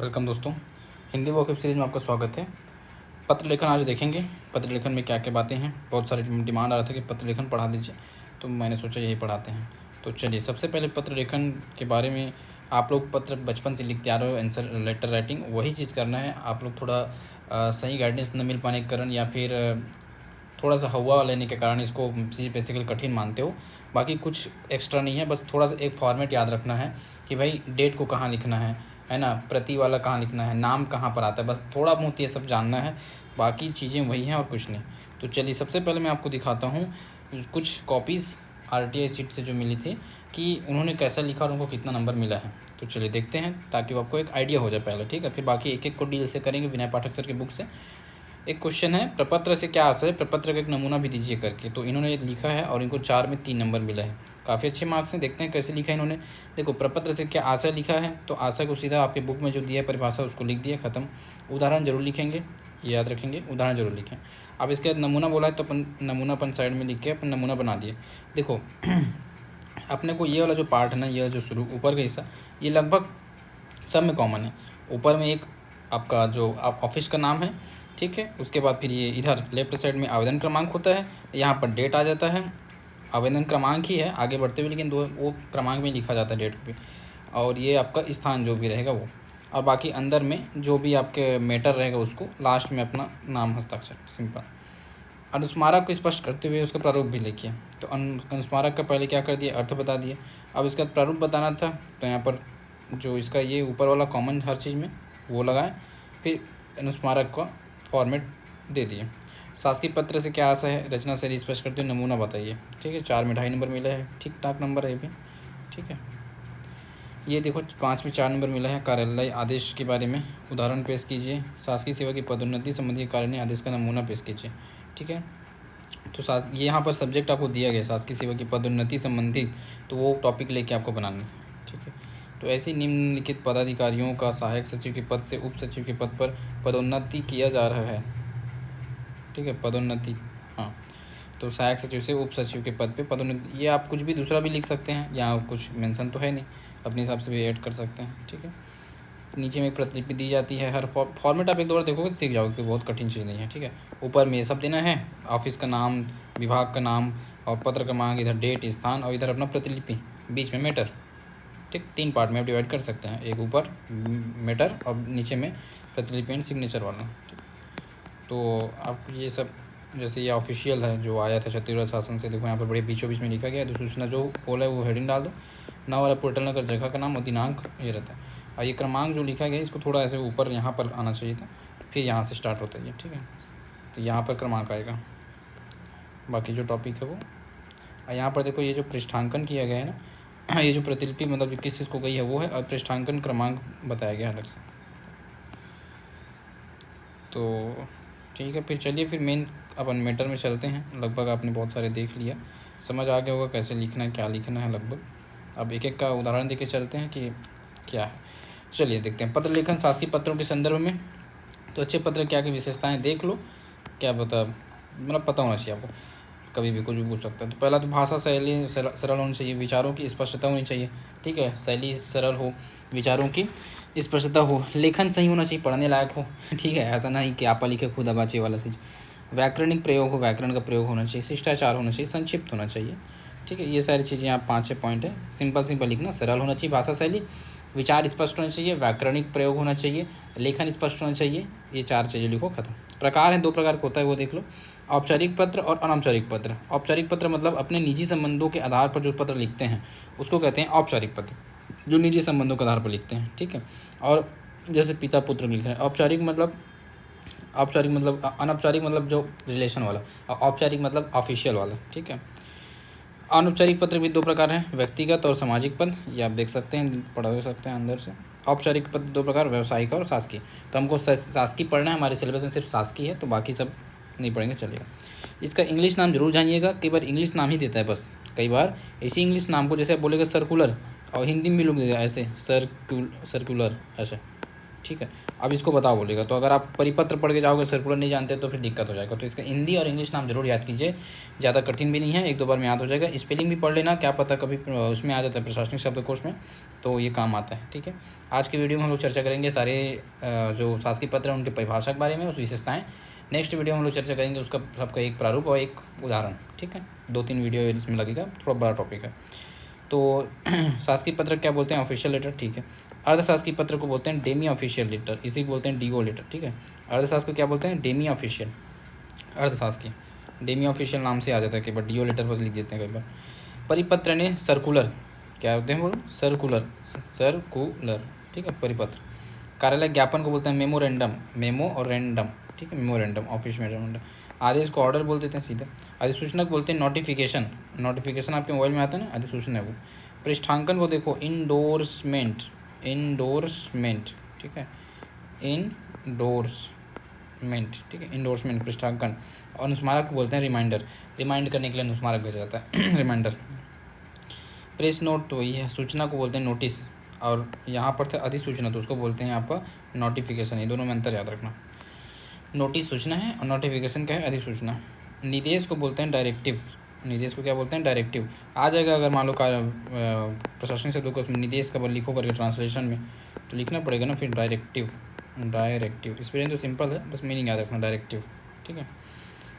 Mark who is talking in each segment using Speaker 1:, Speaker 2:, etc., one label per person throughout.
Speaker 1: Welcome दोस्तों, Hindi walk up series में आपका स्वागत है। पत्र लेखन आज देखेंगे। पत्र लेखन में क्या क्या बातें हैं। बहुत सारे डिमांड आ रहा था कि पत्र लेखन पढ़ा दीजिए, तो मैंने सोचा यही पढ़ाते हैं। तो चलिए, सबसे पहले पत्र लेखन के बारे में आप लोग पत्र बचपन से लिखते आ रहे हो, आंसर लेटर राइटिंग वही चीज़ करना है। आप लोग थोड़ा सही गाइडेंस न मिल पाने के कारण या फिर थोड़ा सा हवा लेने के कारण इसको चीज़ बेसिकली कठिन मानते हो। बाकी कुछ एक्स्ट्रा नहीं है, बस थोड़ा सा एक फॉर्मेट याद रखना है कि भाई डेट को कहाँ लिखना है ना, प्रति वाला कहाँ लिखना है, नाम कहाँ पर आता है, बस थोड़ा बहुत ये सब जानना है। बाकी चीज़ें वही हैं और कुछ नहीं। तो चलिए, सबसे पहले मैं आपको दिखाता हूँ कुछ कॉपीज़ RTI सीट से जो मिली थी कि उन्होंने कैसा लिखा और उनको कितना नंबर मिला है। तो चलिए देखते हैं, ताकि आपको एक आइडिया हो जाए पहले, ठीक है। फिर बाकी एक एक को डील से करेंगे विनय पाठक सर की बुक से। एक क्वेश्चन है, प्रपत्र से क्या आशय है, प्रपत्र का एक नमूना भी दीजिए करके। तो इन्होंने लिखा है और इनको 4 में 3 नंबर मिला है। काफ़ी अच्छे मार्क्स हैं। देखते हैं कैसे लिखा है इन्होंने। देखो, प्रपत्र से क्या आशय लिखा है, तो आशय को सीधा आपके बुक में जो दिया है परिभाषा उसको लिख दिया, ख़त्म। उदाहरण जरूर लिखेंगे, ये याद रखेंगे, उदाहरण जरूर लिखें। अब इसके बाद नमूना बोला है तो अपन नमूना अपन साइड में लिख के अपन नमूना बना दिए। देखो अपने को ये वाला जो पार्ट है ना, ये जो शुरू ऊपर का हिस्सा, ये लगभग सब में कॉमन है। ऊपर में एक आपका जो आप ऑफिस का नाम है, ठीक है। उसके बाद फिर ये इधर लेफ्ट साइड में आवेदन क्रमांक होता है, यहाँ पर डेट आ जाता है। आवेदन क्रमांक ही है आगे बढ़ते हुए, लेकिन वो क्रमांक में लिखा जाता है डेट पे। और ये आपका स्थान जो भी रहेगा वो, और बाकी अंदर में जो भी आपके मैटर रहेगा उसको लास्ट में अपना नाम हस्ताक्षर, सिंपल। अनुस्मारक को स्पष्ट करते हुए उसका प्रारूप भी लिखिए। तो अनुस्मारक का पहले क्या कर दिया, अर्थ बता दिए। अब इसका प्रारूप बताना था, तो यहाँ पर जो इसका ये ऊपर वाला कॉमन हर चीज़ में वो लगाएं। फिर अनुस्मारक का फॉर्मेट दे दिए। शासकीय पत्र से क्या आशय है, रचना शैली स्पष्ट करते हुए नमूना बताइए, ठीक है। 4 में 2.5 नंबर मिला है, ठीक ठाक नंबर है ये भी, ठीक है। ये देखो 5 में 4 नंबर मिला है। कार्यालय आदेश के बारे में उदाहरण पेश कीजिए। शासकीय सेवा की पदोन्नति संबंधी कार्यालय आदेश का नमूना पेश कीजिए, ठीक है। तो ये यहाँ पर सब्जेक्ट आपको दिया गया शासकीय सेवा की पदोन्नति संबंधी, तो वो टॉपिक लेके आपको बनाना है, ठीक है। तो ऐसे निम्नलिखित पदाधिकारियों का सहायक सचिव के पद से उप सचिव के पद पर पदोन्नति किया जा रहा है, ठीक है। पदोन्नति, हाँ। तो सहायक सचिव से उप सचिव के पद पे पदोन्नति, ये आप कुछ भी दूसरा भी लिख सकते हैं, यहाँ कुछ मेंशन तो है नहीं, अपने हिसाब से भी ऐड कर सकते हैं, ठीक है। नीचे में एक प्रतिलिपि दी जाती है। हर फॉर्मेट आप एक दो बार देखोगे तो सीख जाओगे कि बहुत कठिन चीज़ नहीं है, ठीक है। ऊपर में ये सब देना है, ऑफिस का नाम, विभाग का नाम और पत्र क्रमांक, इधर डेट, स्थान और इधर अपना प्रतिलिपि, बीच में मैटर, ठीक। 3 पार्ट में आप डिवाइड कर सकते हैं, एक ऊपर मैटर और नीचे में प्रतिलिपि एंड सिग्नेचर वाला, ठीक। तो आप ये सब, जैसे ये ऑफिशियल है जो आया था छत्तीसगढ़ शासन से, देखो यहाँ पर बड़े बीचों बीच में लिखा गया है। तो सूचना जो बोला है वो हेडिंग डाल दो, नाम वाला पोर्टल नगर, जगह का नाम और दिनांक ये रहता है। और ये क्रमांक जो लिखा गया है इसको थोड़ा ऐसे ऊपर यहाँ पर आना चाहिए था, फिर यहाँ से स्टार्ट होता है ये, ठीक है। तो यहाँ पर क्रमांक आएगा, बाकी जो टॉपिक है वो। और यहाँ पर देखो ये जो पृष्ठांकन किया गया है ना, ये जो प्रतिलिपि मतलब जो किस चीज़ को गई है वो है, और पृष्ठांकन क्रमांक बताया गया अलग से। तो ठीक है, फिर चलिए फिर मेन अपन मैटर में चलते हैं। लगभग आपने बहुत सारे देख लिया, समझ आ गया होगा कैसे लिखना है, क्या लिखना है लगभग। अब एक एक का उदाहरण देके चलते हैं कि क्या है। चलिए देखते हैं। पत्र लेखन शासकीय पत्रों के संदर्भ में, तो अच्छे पत्र क्या की विशेषताएं देख लो, क्या बता, मतलब पता होना चाहिए आपको, कभी भी कुछ भी पूछ सकता है। तो पहला तो भाषा शैली सरल होनी चाहिए, विचारों की स्पष्टता होनी चाहिए, ठीक है। शैली सरल हो, विचारों की स्पष्टता हो, लेखन सही होना चाहिए, पढ़ने लायक हो, ठीक है। ऐसा नहीं कि आपा लिखे खुद अबाचे वाला चीज़। व्याकरणिक प्रयोग हो, व्याकरण का प्रयोग होना चाहिए, शिष्टाचार होना चाहिए, संक्षिप्त होना चाहिए, ठीक है। ये सारी चीज़ें आप 5-6 पॉइंट है, सिंपल लिखना। सरल होना चाहिए भाषा शैली, विचार स्पष्ट होना चाहिए, व्याकरणिक प्रयोग होना चाहिए, लेखन स्पष्ट होना चाहिए, ये 4 चीज़ें लिखो, खत्म। प्रकार है, 2 प्रकार का होता है वो देख लो, औपचारिक पत्र और अनौपचारिक पत्र। औपचारिक पत्र मतलब अपने निजी संबंधों के आधार पर जो पत्र लिखते हैं उसको कहते हैं औपचारिक पत्र, जो निजी संबंधों के आधार पर लिखते हैं, ठीक है। और जैसे पिता पुत्र लिख रहे हैं, औपचारिक मतलब अनौपचारिक मतलब जो रिलेशन वाला, और औपचारिक मतलब ऑफिशियल वाला, ठीक है। अनौपचारिक पत्र भी 2 प्रकार हैं, व्यक्तिगत और सामाजिक पद, ये आप देख सकते हैं, पढ़ सकते हैं अंदर से। औपचारिक पद 2 प्रकार, व्यावसायिक और शासकीय। तो हमको शासकीय पढ़ना है, हमारे सिलेबस में सिर्फ शासकीय है, तो बाकी सब नहीं पढ़ेंगे, चलेगा। इसका इंग्लिश नाम जरूर जानिएगा, कई बार इंग्लिश नाम ही देता है बस, कई बार इसी इंग्लिश नाम को जैसे आप बोलेगा सर्कुलर, और हिंदी में भी लोग देगा ऐसे सर्कुलर ऐसे, ठीक है। अब इसको बताओ बोलेगा, तो अगर आप परिपत्र पढ़ के जाओगे, सर्कुलर नहीं जानते तो फिर दिक्कत हो जाएगा। तो इसका हिंदी और इंग्लिश नाम जरूर याद कीजिए, ज़्यादा कठिन भी नहीं है, 1-2 बार में याद हो जाएगा। स्पेलिंग भी पढ़ लेना, क्या पता कभी उसमें आ जाता है प्रशासनिक शब्दकोश में, तो ये काम आता है, ठीक है। आज की वीडियो में हम लोग चर्चा करेंगे सारे जो शासकीय पत्र हैं उनके परिभाषा के बारे में, उस विशेषताएँ। नेक्स्ट वीडियो में हम लोग चर्चा करेंगे उसका सबका एक प्रारूप और एक उदाहरण, ठीक है। 2-3 वीडियो इसमें लगेगा, थोड़ा बड़ा टॉपिक है। तो शासकीय पत्र क्या बोलते हैं? ऑफिशियल लेटर, ठीक है। अर्धशासकीय पत्र को बोलते हैं डेमी ऑफिशियल लेटर, इसी को बोलते हैं डीओ लेटर, ठीक है। अर्धशासकीय क्या बोलते हैं? Demi official. अर्धशासकीय डेमी ऑफिशियल नाम से आ जाता है, कई बार डीओ लेटर बस लिख देते हैं कई बार। परिपत्र ने सर्कुलर, क्या होते हैं बोलो? सर्कुलर, ठीक है, परिपत्र। कार्यालय ज्ञापन को बोलते हैं मेमोरेंडम, मेमो और रेंडम, ठीक है, मेमोरेंडम, ऑफिस मेमोरेंडम। आदेश को ऑर्डर बोल देते हैं सीधे। अधिसूचना को बोलते हैं नोटिफिकेशन, नोटिफिकेशन आपके मोबाइल में आता है ना, अधिसूचना है वो। पृष्ठांकन को देखो इंडोर्समेंट, इंडोर्समेंट, ठीक है, इंडोर्समेंट, ठीक है, इंडोर्समेंट पृष्ठांकन। और अनुस्मारक को बोलते हैं रिमाइंडर, रिमाइंड करने के लिए अनुस्मारक भेजा जाता है रिमाइंडर। प्रेस नोट तो वही है, सूचना को बोलते हैं नोटिस, और यहाँ पर था अधिसूचना तो उसको बोलते हैं आपका नोटिफिकेशन। ये दोनों में अंतर याद रखना, नोटिस सूचना है और नोटिफिकेशन क्या है? अधिसूचना। निर्देश को बोलते हैं डायरेक्टिव, निर्देश को क्या बोलते हैं? डायरेक्टिव। आ जाएगा अगर मान लो प्रशासनिक शब्दों को निर्देश का लिखो करके ट्रांसलेशन में, तो लिखना पड़ेगा ना फिर डायरेक्टिव, डायरेक्टिव। स्पेलिंग तो सिंपल है, बस मीनिंग याद रखना, डायरेक्टिव, ठीक है।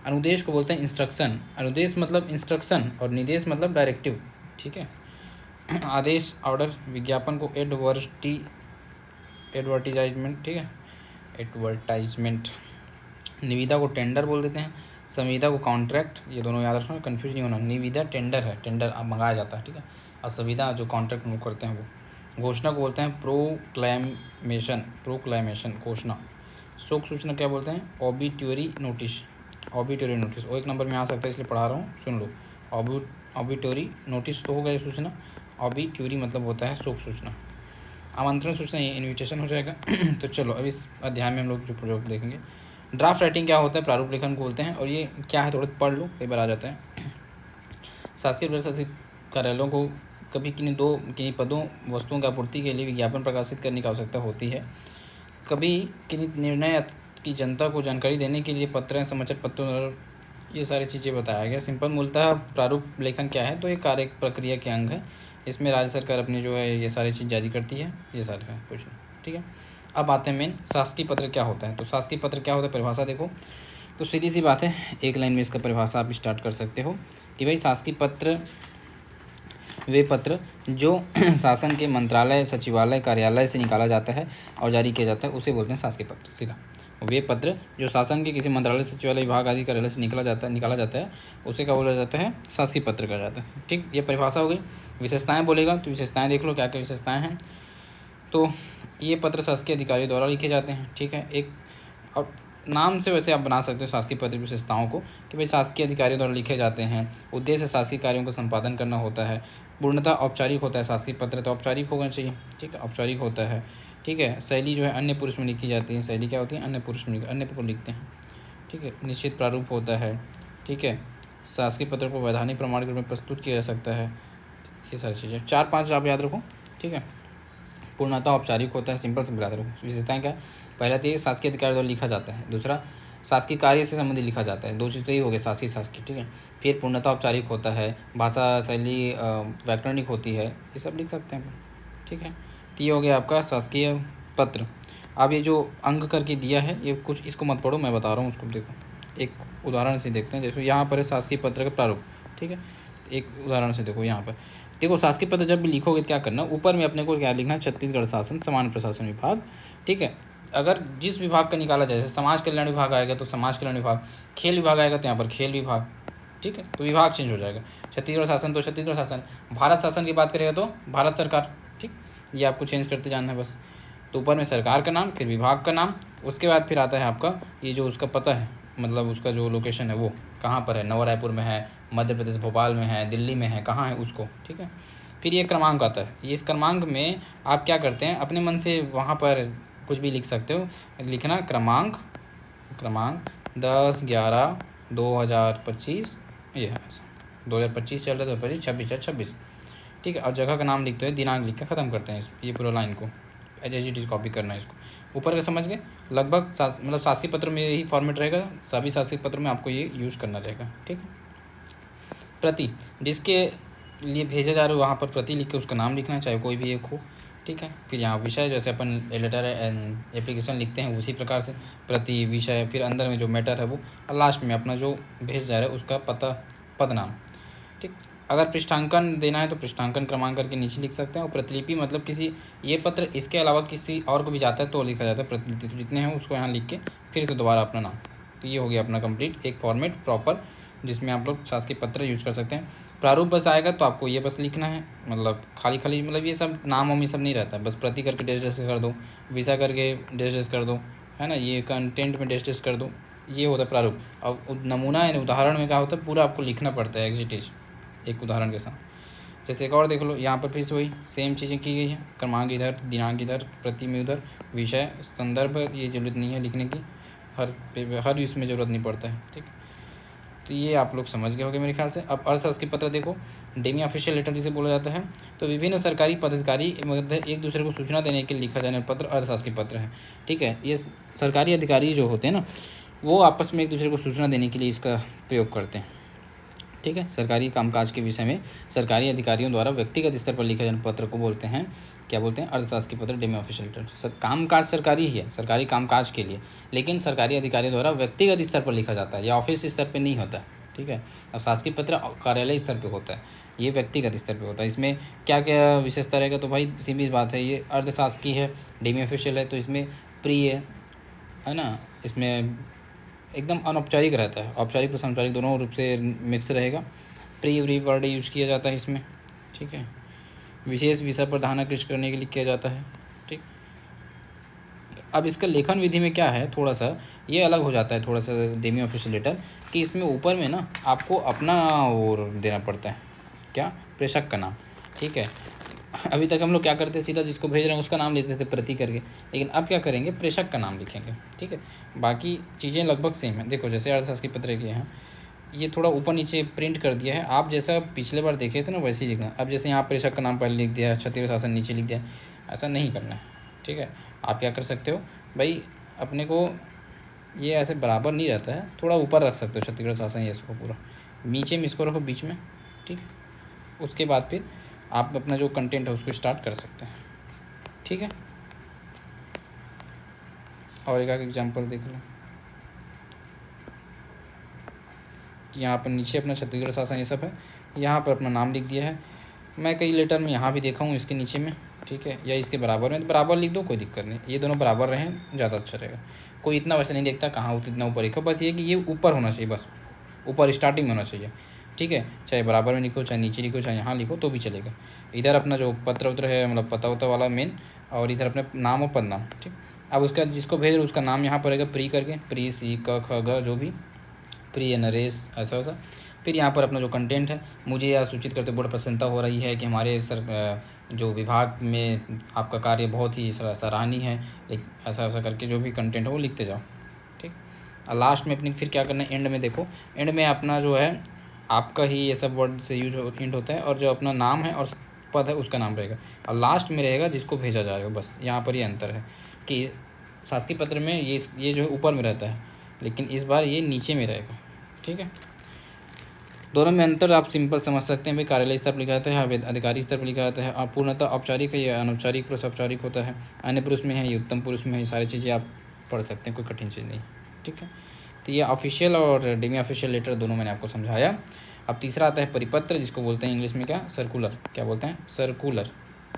Speaker 1: अनुदेश को बोलते हैं इंस्ट्रक्शन, अनुदेश मतलब इंस्ट्रक्शन और निर्देश मतलब डायरेक्टिव, ठीक है। आदेश, ऑर्डर। विज्ञापन को एडवर्टीजाइजमेंट, ठीक है, एडवर्टाइजमेंट। निविदा को टेंडर बोल देते हैं, संविदा को कॉन्ट्रैक्ट, ये दोनों याद रखना, कंफ्यूज नहीं होना। निविदा टेंडर है, टेंडर अब मंगाया जाता है, ठीक है, और संविदा जो कॉन्ट्रैक्ट वो करते हैं वो। घोषणा को बोलते हैं प्रोक्लेमेशन, प्रोक्लेमेशन, घोषणा। शोक सूचना क्या बोलते हैं? ऑबिट्यूरी नोटिस, ऑबिट्यूरी नोटिस। वो 1 नंबर में आ सकता है इसलिए पढ़ा रहा हूँ, सुन लो। ऑबिट्यूरी नोटिस तो होगा ये सूचना, ऑबिट्यूरी मतलब होता है शोक सूचना। आमंत्रण सूचना, ये इन्विटेशन हो जाएगा तो चलो अब इस अध्याय में हम लोग जो प्रयोग देखेंगे। ड्राफ्ट राइटिंग क्या होता है? प्रारूप लेखन को बोलते हैं, और ये क्या है थोड़ा पढ़ लो, कई बार आ जाता है। शासकीय प्रशासनिक कार्यालयों को कभी किन्हीं पदों वस्तुओं की आपूर्ति के लिए विज्ञापन प्रकाशित करने की आवश्यकता होती है। कभी किन्हीं निर्णय की जनता को जानकारी देने के लिए पत्र, समाचार पत्रों, ये सारी चीज़ें बताया गया। सिंपल मूलतः प्रारूप लेखन क्या है? तो ये कार्य प्रक्रिया के अंग है, इसमें राज्य सरकार अपनी जो है ये सारी चीज़ जारी करती है, ये सारे है, कुछ नहीं, ठीक है। अब आते हैं मेन, शासकीय पत्र क्या होता है? तो शासकीय पत्र क्या होता है? परिभाषा देखो, तो सीधी सी बात है, एक लाइन में इसका परिभाषा आप स्टार्ट कर सकते हो कि भाई शासकीय पत्र वे पत्र जो शासन के मंत्रालय, सचिवालय, कार्यालय से निकाला जाता है और जारी किया जाता है, उसे बोलते हैं शासकीय पत्र। सीधा, वे पत्र जो शासन के किसी मंत्रालय, सचिवालय, विभाग आदि कार्यालय से निकाला जाता है उसे क्या बोला जाता है? शासकीय पत्र कहा जाता है, ठीक। ये परिभाषा हो गई। विशेषताएँ बोलेगा तो विशेषताएँ देख लो क्या क्या विशेषताएँ हैं। तो ये पत्र शासकीय अधिकारियों द्वारा लिखे जाते हैं, ठीक है। एक अब नाम से वैसे आप बना सकते हो शासकीय पत्र विशेषताओं को कि भाई शासकीय अधिकारियों द्वारा लिखे जाते हैं, उद्देश्य शासकीय कार्यों का संपादन करना होता है, पूर्णतः औपचारिक होता है शासकीय पत्र, तो औपचारिक होना चाहिए, ठीक है, औपचारिक होता है, ठीक है। शैली जो है अन्य पुरुष में लिखी जाती है, शैली क्या होती है? अन्य पुरुष में, अन्य पुरुष लिखते हैं, ठीक है। निश्चित प्रारूप होता है, ठीक है। शासकीय पत्र को वैधानिक प्रमाण के रूप में प्रस्तुत किया जा सकता है, ये सारी चीज़ें 4-5 आप याद रखो, ठीक है। पूर्णतः औपचारिक होता है, सिंपल से याद रखो। विशेषताएँ क्या? पहला तो ये शासकीय अधिकारी द्वारा लिखा जाता है, दूसरा शासकीय कार्य से संबंधित लिखा जाता है, 2 चीज़ तो ये हो गया शासकीय, ठीक है। फिर पूर्णतः औपचारिक होता है, भाषा शैली व्याकरणिक होती है, ये सब लिख सकते हैं, ठीक है। तो ये हो गया आपका शासकीय पत्र। अब ये जो अंग करके दिया है ये कुछ, इसको मत पढ़ो, मैं बता रहा हूँ उसको, देखो एक उदाहरण से देखते हैं। जैसे यहाँ पर है शासकीय पत्र का प्रारूप, ठीक है। एक उदाहरण से देखो, यहाँ पर देखो शासकीय पत्र जब भी लिखोगे क्या करना, ऊपर में अपने को क्या लिखना है? छत्तीसगढ़ शासन सामान्य प्रशासन विभाग, ठीक है। अगर जिस विभाग का निकाला जाए, जैसे समाज कल्याण विभाग आएगा तो समाज कल्याण विभाग, खेल विभाग आएगा तो यहाँ पर खेल विभाग, ठीक है, तो विभाग चेंज हो जाएगा। छत्तीसगढ़ शासन तो छत्तीसगढ़ शासन, भारत शासन की बात करेगा तो भारत सरकार, ठीक। ये आपको चेंज करते जाना है बस। तो ऊपर में सरकार का नाम, फिर विभाग का नाम, उसके बाद फिर आता है आपका ये जो उसका पता है, मतलब उसका जो लोकेशन है वो कहाँ पर है, नवा रायपुर में है, मध्य प्रदेश भोपाल में है, दिल्ली में है, कहाँ है उसको, ठीक है। फिर ये क्रमांक आता है, इस क्रमांक में आप क्या करते हैं? अपने मन से वहाँ पर कुछ भी लिख सकते हो, लिखना क्रमांक 10/11/2025, ये है 2025 चल रहा है, 26 ठीक है। और जगह का नाम लिखते हुए दिनांक लिख कर ख़त्म करते हैं ये पूरा लाइन को। एज इट इज कॉपी करना है इसको। ऊपर का समझ गए, लगभग मतलब शासकीय पत्र में यही फॉर्मेट रहेगा, सभी शासकीय पत्रों में आपको ये यूज़ करना रहेगा। ठीक है। प्रति, जिसके लिए भेजा जा रहा है वहाँ पर प्रति लिख के उसका नाम लिखना है, चाहे कोई भी एक हो। ठीक है। फिर यहाँ विषय, जैसे अपन लेटर एप्लीकेशन लिखते हैं उसी प्रकार से प्रति विषय, फिर अंदर में जो मैटर है वो, और लास्ट में अपना जो भेज जा रहा है उसका पता, पद नाम। ठीक। अगर पृष्ठांकन देना है तो पृष्ठांकन क्रमांक करके नीचे लिख सकते हैं। और प्रतिलिपि मतलब किसी, ये पत्र इसके अलावा किसी और को भी जाता है तो लिखा जाता है प्रतिलिपि, तो जितने हैं उसको यहाँ लिख के फिर से दोबारा अपना नाम। तो ये हो गया अपना कंप्लीट एक फॉर्मेट प्रॉपर, जिसमें आप लोग शासकीय पत्र यूज़ कर सकते हैं। प्रारूप बस आएगा तो आपको ये बस लिखना है, मतलब खाली खाली, मतलब ये सब नाम वाम ये सब नहीं रहता है, बस प्रति करके डैश डैश कर दो, विषय करके डैश डैश कर दो, है ना, ये कंटेंट में डैश डैश कर दो, ये होता है प्रारूप। अब नमूना यानी उदाहरण में क्या होता है, पूरा आपको लिखना पड़ता है एग्जिटिज एक उदाहरण के साथ। जैसे एक और देख लो, यहाँ पर फिर से वही सेम चीज़ें की गई हैं, क्रमांक इधर, दिनांक इधर, प्रति में उधर, विषय संदर्भ ये ज़रूरत नहीं है हर इसमें ज़रूरत नहीं पड़ता है। ठीक। तो ये आप लोग समझ गए होंगे मेरे ख्याल से। अब अर्थशास्त्री पत्र देखो, डेमी ऑफिशियल लेटर जिसे बोला जाता है, तो विभिन्न सरकारी पदाधिकारी मध्य एक दूसरे को सूचना देने के लिए लिखा जाने पत्र अर्थशास्त्री पत्र है। ठीक है। ये सरकारी अधिकारी जो होते हैं ना, वो आपस में एक दूसरे को सूचना देने के लिए इसका प्रयोग करते हैं। ठीक है। सरकारी कामकाज के विषय में सरकारी अधिकारियों द्वारा व्यक्तिगत स्तर पर लिखे जाने पत्र को बोलते हैं, क्या बोलते हैं, अर्थशास्त्री पत्र, डेमी ऑफिशियल लेटर। कामकाज सरकारी ही है, सरकारी कामकाज के लिए, लेकिन सरकारी अधिकारियों द्वारा व्यक्तिगत स्तर पर लिखा जाता है, या ऑफिस स्तर पर नहीं होता। ठीक है। और शासकीय पत्र कार्यालय स्तर पर होता है, ये व्यक्तिगत स्तर पर होता है। इसमें क्या क्या विशेषता रहेगा, तो भाई सीधी बात है, ये अर्धशासकीय है, डेमी ऑफिशियल है, तो इसमें प्रिय है ना, इसमें एकदम अनौपचारिक रहता है, औपचारिक और समचारिक दोनों रूप से मिक्स रहेगा। प्री वर्ड यूज़ किया जाता है इसमें। ठीक है। विशेष विषय पर ध्यान आकृष्ट करने के लिए किया जाता है। ठीक। अब इसका लेखन विधि में क्या है, थोड़ा सा ये अलग हो जाता है थोड़ा सा डेमी ऑफिशियल लेटर, कि इसमें ऊपर में ना आपको अपना और देना पड़ता है, क्या, प्रेषक का नाम। ठीक है। अभी तक हम लोग क्या करते, सीधा जिसको भेज रहे हैं उसका नाम लेते थे प्रति करके, लेकिन अब क्या करेंगे, प्रेषक का नाम लिखेंगे। ठीक है। बाकी चीज़ें लगभग सेम है। देखो जैसे अर्थशास्त्री पत्र के हैं, ये थोड़ा ऊपर नीचे प्रिंट कर दिया है, आप जैसा पिछले बार देखे थे ना वैसे ही लिखना। अब जैसे यहाँ प्रेषक का नाम पहले लिख दिया, छत्तीसगढ़ शासन नीचे लिख दिया, ऐसा नहीं करना है। ठीक है। आप क्या कर सकते हो भाई, अपने को ये ऐसे बराबर नहीं रहता है, थोड़ा ऊपर रख सकते हो छत्तीसगढ़ शासन, ये इसको पूरा नीचे में इसको रखो बीच में। ठीक। उसके बाद फिर आप अपना जो कंटेंट है उसको स्टार्ट कर सकते हैं। ठीक है। और एक एग्जांपल देख लो, यहाँ पर नीचे अपना छत्तीसगढ़ शासन ये सब है, यहाँ पर अपना नाम लिख दिया है। मैं कई लेटर में यहाँ भी देखा हूँ इसके नीचे में। ठीक है। या इसके बराबर में, तो बराबर लिख दो, कोई दिक्कत नहीं, ये दोनों बराबर रहें ज़्यादा अच्छा रहेगा। कोई इतना वैसे नहीं देखता कहाँ इतना ऊपर लिखो, बस ये कि ये ऊपर होना चाहिए, बस ऊपर स्टार्टिंग में होना चाहिए। ठीक है। चाहे बराबर में लिखो, चाहे नीचे लिखो, चाहे यहाँ लिखो, तो भी चलेगा। इधर अपना जो पत्र उत्र है, मतलब पता वता वाला मेन, और इधर अपने नाम और पद नाम। ठीक। अब उसका जिसको भेज रहे उसका नाम यहाँ पर रहेगा प्री करके, प्री सी क ख ग जो भी, प्रिय नरेश, ऐसा वैसा। फिर यहाँ पर अपना जो कंटेंट है, मुझे यह सूचित करते बड़ी प्रसन्नता हो रही है कि हमारे जो विभाग में आपका कार्य बहुत ही सराहनीय है, ऐसा ऐसा करके जो भी कंटेंट है वो लिखते जाओ। ठीक। और लास्ट में अपनी फिर क्या करना है, एंड में देखो, एंड में अपना जो है आपका ही ये सब वर्ड से यूज एंड होता है, और जो अपना नाम है और पद है उसका नाम रहेगा, और लास्ट में रहेगा जिसको भेजा जा रहा है। बस यहाँ पर ये अंतर है कि शासकीय पत्र में ये जो है ऊपर में रहता है, लेकिन इस बार ये नीचे में रहेगा। ठीक है। दोनों में अंतर आप सिंपल समझ सकते हैं भाई, कार्यालय स्तर पर लिखा जाता है, अधिकारी स्तर पर लिखा जाता है, और पूर्णतः औपचारिक है या अनौपचारिक प्लस औपचारिक होता है, अन्य पुरुष में है या उत्तम पुरुष में है, ये सारी चीज़ें आप पढ़ सकते हैं, कोई कठिन चीज़ नहीं। ठीक है। तो ये ऑफिशियल और डेमी ऑफिशियल लेटर दोनों मैंने आपको समझाया। अब तीसरा आता है परिपत्र, जिसको बोलते हैं इंग्लिश में क्या, सर्कुलर, क्या बोलते हैं, सर्कुलर।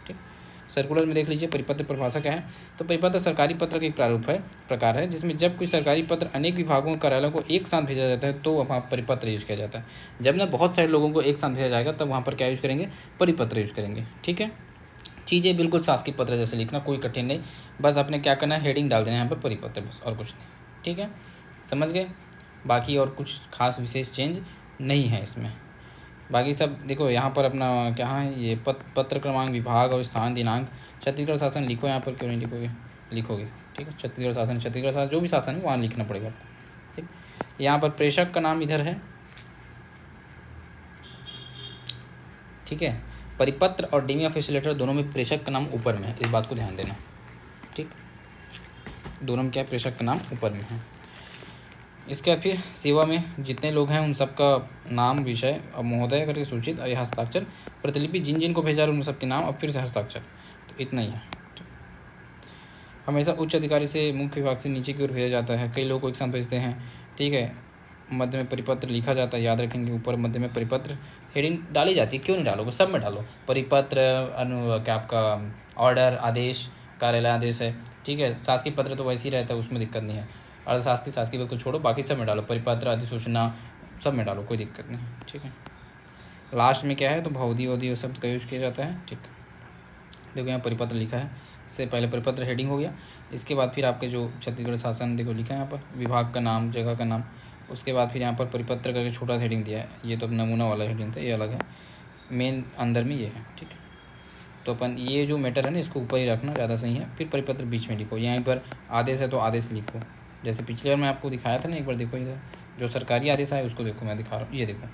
Speaker 1: ठीक। सर्कुलर में देख लीजिए परिपत्र परिभाषा क्या है, तो परिपत्र सरकारी पत्र का एक प्रारूप है, प्रकार है, जिसमें जब कोई सरकारी पत्र अनेक विभागों कार्यालयों को एक साथ भेजा जाता है तो वहाँ परिपत्र यूज किया जाता है। जब ना बहुत सारे लोगों को एक साथ भेजा जाएगा तब वहाँ पर क्या यूज करेंगे, परिपत्र यूज करेंगे। ठीक है। चीज़ें बिल्कुल शासकीय पत्र जैसे लिखना, कोई कठिन नहीं, बस आपने क्या करना है, हेडिंग डाल देना है यहाँ पर परिपत्र, बस और कुछ नहीं। ठीक है। समझ गए। बाकी और कुछ खास विशेष चेंज नहीं है इसमें। बाकी सब देखो यहाँ पर अपना क्या है, ये पत्र क्रमांक, विभाग और स्थान, दिनांक, छत्तीसगढ़ शासन लिखो, यहाँ पर क्यों नहीं लिखोगे, लिखोगे। ठीक है। छत्तीसगढ़ शासन जो भी शासन है वहाँ लिखना पड़ेगा। ठीक। यहाँ पर प्रेषक का नाम इधर है। ठीक है। परिपत्र और डेमी ऑफिशियल लेटर दोनों में प्रेषक का नाम ऊपर में है, इस बात को ध्यान देना। ठीक, दोनों में क्या है, प्रेषक का नाम ऊपर में है। इसके बाद फिर सेवा में जितने लोग हैं उन सबका नाम, विषय और महोदय करके सूचित और ये हस्ताक्षर, प्रतिलिपि जिन जिन को भेजा उन सबके नाम और फिर से हस्ताक्षर। तो इतना ही है। हमेशा उच्च अधिकारी से मुख्य विभाग से नीचे की ओर भेजा जाता है। कई लोग को एक साथ भेजते हैं, ठीक है। मध्य में परिपत्र लिखा जाता है, याद रखेंगे। ऊपर मध्य में परिपत्र हेडिंग डाली जाती है, क्यों नहीं डालोगे, सब में डालो। परिपत्र क्या आपका ऑर्डर, आदेश, कार्यालय आदेश है, ठीक है। शासकीय पत्र तो वैसे ही रहता है, उसमें दिक्कत नहीं है। अर्धशासकीय, शासकीय पद को छोड़ो, बाकी सब में डालो। परिपत्र, अधिसूचना सब में डालो, कोई दिक्कत नहीं, ठीक है। लास्ट में क्या है, तो भौदी वौदी शब्द का यूज किया जाता है, ठीक। देखो यहाँ परिपत्र लिखा है, इससे पहले परिपत्र हेडिंग हो गया। इसके बाद फिर आपके जो छत्तीसगढ़ शासन देखो लिखा है यहाँ पर, विभाग का नाम, जगह का नाम। उसके बाद फिर यहाँ पर परिपत्र करके छोटा सा हेडिंग दिया है, ये तो नमूना वाला हेडिंग था, ये अलग है। मेन अंदर में ये है, ठीक है। तो अपन ये जो मैटर है ना, इसको ऊपर ही रखना ज़्यादा सही है। फिर परिपत्र बीच में लिखो, यहाँ पर आदेश है तो आदेश लिखो। जैसे पिछले बार मैं आपको दिखाया था ना, एक बार देखो इधर जो सरकारी आदेश आए उसको देखो, मैं दिखा रहा हूँ, ये देखो।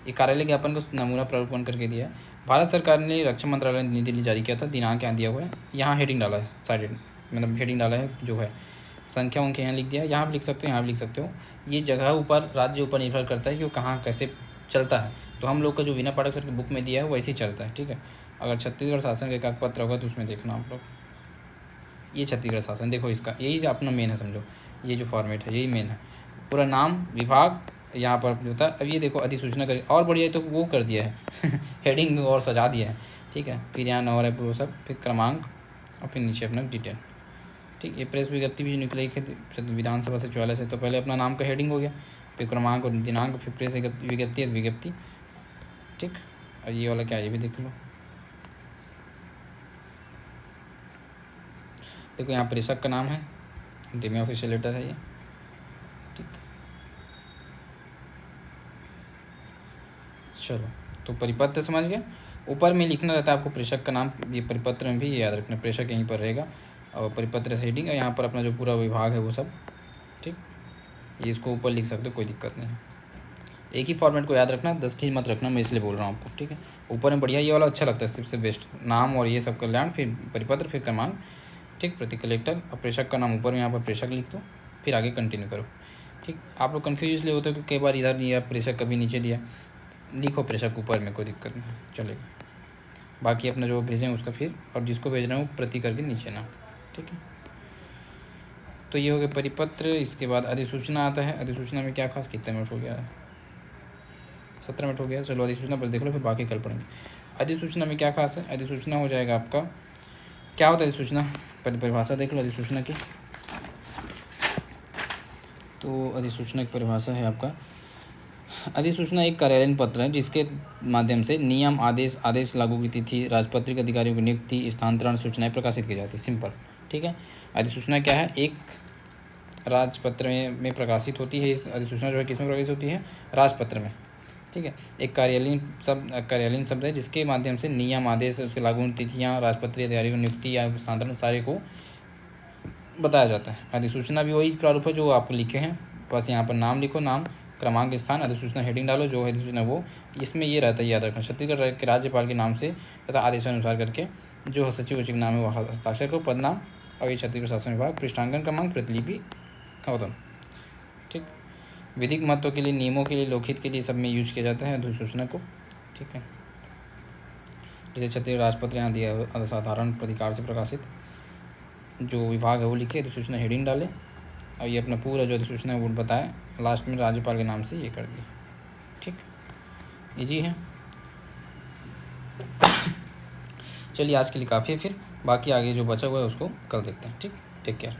Speaker 1: ये कार्यालय ज्ञापन को नमूना प्रारूपण करके दिया है। भारत सरकार ने रक्षा मंत्रालय ने नई दिल्ली जारी किया था, दिनांक यहाँ दिया हुआ है, यहाँ हेडिंग डाला है, साइड मतलब हेडिंग डाला है जो है। संख्या उनके यहाँ लिख दिया, यहाँ भी लिख सकते हो, यहाँ भी लिख सकते हो। ये जगह ऊपर राज्य ऊपर निर्भर करता है कि वो कहाँ कैसे चलता है। तो हम लोग का जो विनय पाठक सर की बुक में दिया है वैसे ही चलता है, ठीक है। अगर छत्तीसगढ़ शासन का एक पत्र होगा तो उसमें देखना आप लोग, ये छत्तीसगढ़ शासन देखो, इसका यही अपना मेन है, समझो ये जो फॉर्मेट है यही मेन है। पूरा नाम, विभाग यहाँ पर होता है। अब ये देखो अधिसूचना कर और बढ़िया तो वो कर दिया है हेडिंग और सजा दिया है, ठीक है। फिर यहाँ नंबर है पूरा सब, फिर क्रमांक और फिर नीचे अपना डिटेल, ठीक। ये प्रेस विज्ञप्ति भी निकली है विधानसभा सचिवालय से, तो पहले अपना नाम का हेडिंग हो गया, फिर क्रमांक और दिनांक, फिर प्रेस विज्ञप्ति, ठीक। और ये वाला क्या, ये भी देख लो। देखो यहाँ प्रेषक का नाम है, डेमी ऑफिशियल लेटर है ये, ठीक। चलो, तो परिपत्र समझ गए। ऊपर में लिखना रहता है आपको प्रेषक का नाम, ये परिपत्र में भी ये याद रखना, प्रेषक यहीं पर रहेगा और परिपत्र से हेडिंग, और यहाँ पर अपना जो पूरा विभाग है वो सब, ठीक। ये इसको ऊपर लिख सकते हो, कोई दिक्कत नहीं है। एक ही फॉर्मेट को याद रखना, 10 चीज़ मत रखना, मैं इसलिए बोल रहा हूँ आपको, ठीक है। ऊपर में बढ़िया ये वाला अच्छा लगता है, सबसे बेस्ट, नाम और ये सब कल्याण, फिर परिपत्र, फिर क्रमांक, ठीक, प्रति कलेक्टर और प्रेषक का नाम ऊपर में यहाँ पर प्रेषक लिख दो, फिर आगे कंटिन्यू करो, ठीक। आप लोग कन्फ्यूज इसलिए होते हो कि कई बार इधर दिया प्रेषक, कभी नीचे दिया, लिखो प्रेषक ऊपर में, कोई दिक्कत नहीं, चलेगा। बाकी अपना जो भेजें उसका फिर, और जिसको भेजना है वो प्रति करके नीचे ना, ठीक है। तो ये हो गया परिपत्र। इसके बाद अधिसूचना आता है। अधिसूचना में क्या खास, कितने मिनट हो गया है, 17 मिनट हो गया। चलो अधिसूचना पर देख लो, फिर बाकी कल पढ़ेंगे। अधिसूचना में क्या खास है, अधिसूचना हो जाएगा आपका, क्या होता है अधिसूचना, परिभाषा देख लो अधिसूचना की। तो अधिसूचना की परिभाषा है आपका, अधिसूचना एक कार्यालयीन पत्र है जिसके माध्यम से नियम, आदेश लागू की तिथि, राजपत्रित अधिकारियों की नियुक्ति, स्थानांतरण सूचनाएं प्रकाशित की जाती है, सिंपल, ठीक है। अधिसूचना क्या है, एक राजपत्र में प्रकाशित होती है। इस अधिसूचना जो है किस में प्रकाशित होती है, राजपत्र में, ठीक है। एक कार्यालयीन शब्द है जिसके माध्यम से नियम, आदेश, उसके लागू तिथियाँ, राजपत्रित अधिकारियों की नियुक्ति या स्थानांतरण सारे को बताया जाता है। अधिसूचना भी वही प्रारूप है जो आप लिखे हैं, बस यहाँ पर नाम लिखो, नाम, क्रमांक, स्थान, अधिसूचना हेडिंग डालो, जो है अधिसूचना वो, इसमें ये रहता है, याद रखना, छत्तीसगढ़ के राज्यपाल के नाम से तथा आदेशानुसार करके जो सचिव उचित नाम है वह हस्ताक्षर को, पदनाम और ये छत्तीसगढ़ शासन विभाग, पृष्ठांकन क्रमांक, प्रतिलिपि खत्म, ठीक। विधिक महत्व के लिए, नियमों के लिए, लोकहित के लिए सब में यूज किया जाता है अधिसूचना को, ठीक है। जैसे छत्तीसगढ़ राजपत्र यहाँ दिया है, असाधारण प्राधिकार से प्रकाशित, जो विभाग है वो लिखे, अधिसूचना हेडिंग डाले और ये अपना पूरा जो अधिसूचना है वो बताए, लास्ट में राज्यपाल के नाम से ये कर दिया, ठीक। इजी है। चलिए आज के लिए काफ़ी है, फिर बाकी आगे जो बचा हुआ है उसको कल देखते हैं, ठीक। Take care.